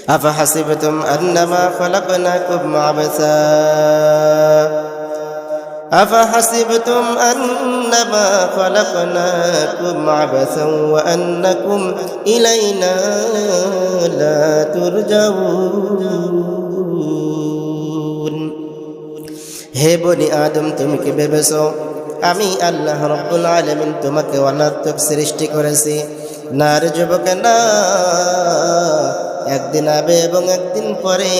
أفحسبتم أنما خلقناكم عبثا أفحسبتم أنما خلقناكم عبثا وأنكم إلينا لا ترجعون হে বনি আদম, তুমি কি ভেবেছো আমি আল্লাহ রব্বুল আলামিন তোমাকে অনর্থক সৃষ্টি করেছি? না রে যুবক, না। একদিন আবে এবং একদিন পরে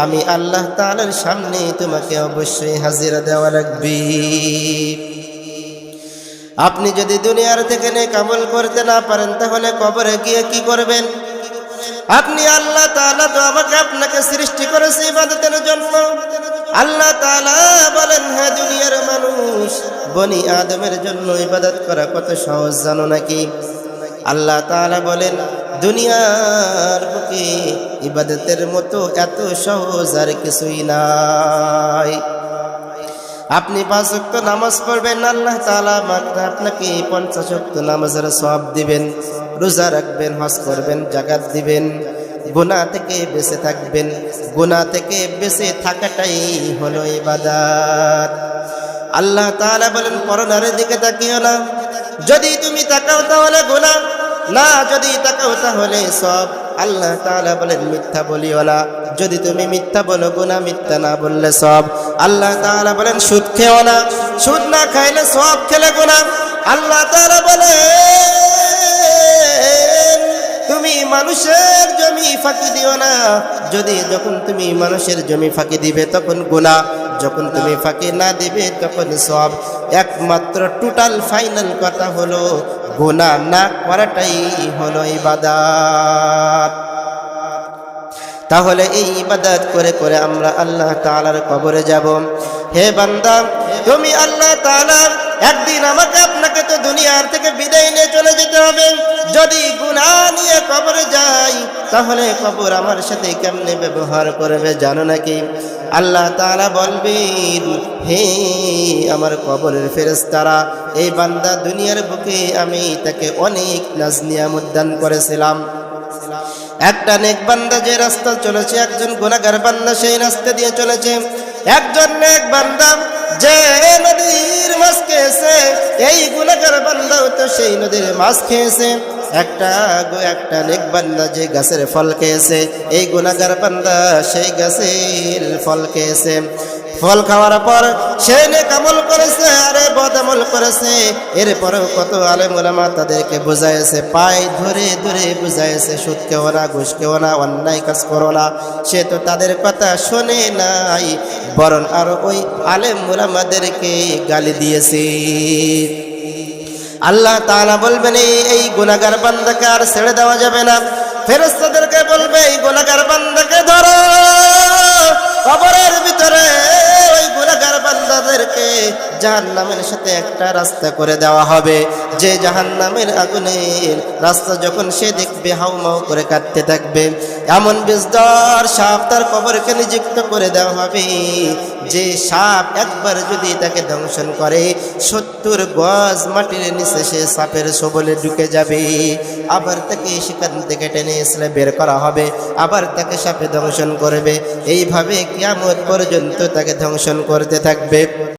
আমি আল্লাহ তাআলার সামনে তোমাকে অবশ্যই হাজিরা দেওয়া লাগবে। আপনি যদি দুনিয়ার থেকে নেক আমল করতে না পারেন তাহলে কবরে গিয়ে কি করবেন? আপনি আল্লাহ তাআলা তো আমাকে আপনাকে সৃষ্টি করেছে ইবাদতের জন্য। আল্লাহ তাআলা বলেন, হ্যাঁ দুনিয়ার মানুষ, বনি আদমের জন্য ইবাদত করা কত সহজ জানো নাকি? আল্লাহ তাআলা বলেন, দুনিয়ার বুকে ইবাদতের মতো এত সহজ আর কিছুই নাই। আপনি 5 ওয়াক্ত নামাজ পড়বেন, আল্লাহ তাআলা মাত্র আপনাকে 50 ওয়াক্ত নামাজের সওয়াব দিবেন। রোজা রাখবেন, হজ করবেন, যাকাত দিবেন, গুনাহ থেকে বেঁচে থাকবেন। গুনাহ থেকে বেঁচে থাকাটাই হলো ইবাদত। আল্লাহ তাআলা বলেন, পরনারীর দিকে তাকিও না। যদি তুমি তাকাও তাহলে গুনাহ, না যদি তাকাও তাহলে সওয়াব। আল্লাহ তাআলা বলেন, মিথ্যা বলিও না। যদি তুমি মিথ্যা বলো গুনাহ, মিথ্যা না বললে সওয়াব। আল্লাহ তাআলা বলেন, সুদ খেও না। সুদ না খাইলে সওয়াব, খেলে গুনাহ। আল্লাহ তাআলা বলেন, তুমি মানুষের জমি ফাঁকি দিও না। যখন তুমি মানুষের জমি ফাঁকি দিবে তখন গুনাহ, যখন তুমি ফাঁকি না দিবে তখন সওয়াব। একমাত্র টোটাল ফাইনাল কথা হলো গুনাহ না করাটাই হলো ইবাদত। তাহলে এই ইবাদত করে করে আমরা আল্লাহ তাআলার কবরে যাব। হে বান্দা, তুমি আল্লাহ তাআলা একদিন আমাকে আপনাকে তো দুনিয়ার থেকে বিদায় নিয়ে চলে যেতে হবে। যদি গুনাহ নিয়ে কবরে যাই তাহলে কবর আমার সাথে কেমনে ব্যবহার করবে জানো নাকি? আল্লাহ তাআলা বলবেন, হে আমার কবরের ফেরেশতারা, এই বান্দা দুনিয়ার বুকে আমি তাকে অনেক নাজ নিয়ামত দান করেছিলাম। একটা নেক বান্দা যে রাস্তা চলেছে, একজন গুনাহগার বান্দা সেই রাস্তা দিয়ে চলেছে। একজন নেক বান্দা যে নদীর মাছ খেয়েছে, এই গুনাহগার বান্দাও তো সেই নদীর মাছ খেয়েছে। একটা নেক বান্দা যে গাছের ফল খেয়েছে, এই গুনাহগার বান্দা সেই গাছের ফল খেয়েছে। ফল খাওয়ার পর সে নেক আমল করেছে আরে বদ আমল করেছে। এরপরেও কত আলেম ওলামা তাদেরকে বুঝাইছে, পায়ে ধরে ধরে বুঝাইছে, সুদ খেও না, ঘুষ খেও না, অন্যায় কাজ করো না। সে তো তাদের কথা শোনে নাই, বরং আরো ওই আলেম ওলামাদেরকে গালি দিয়েছে। আল্লাহ তাআলা বলবেন, এই গুনাহগার বান্দাকে আর ছেড়ে দেওয়া যাবে না। ফেরেশতাদেরকে বলবে, এই গুনাহগার বান্দাকে ধরো। কবরের ভিতরে ওই গুনাহগার বান্দাদেরকে জাহান্নামের সাথে একটা রাস্তা করে দেওয়া হবে। যে জাহান্নামের আগুনের রাস্তা যখন সে দেখবে হাউমাউ করে কাটতে থাকবে, এমন বিষধর সাপ তার কবরকে নিযুক্ত করে দেওয়া হবে। যে সাপ একবার যদি তাকে দংশন করে 70 গজ মাটির নিচে সে সাপের সবলে ঢুকে যাবে। আবার তাকে সেখান থেকে টেনে এসে বের করা হবে, আবার তাকে সাপে দংশন করবে। এইভাবে কিয়ামত পর্যন্ত তাকে দংশন করতে থাকবে।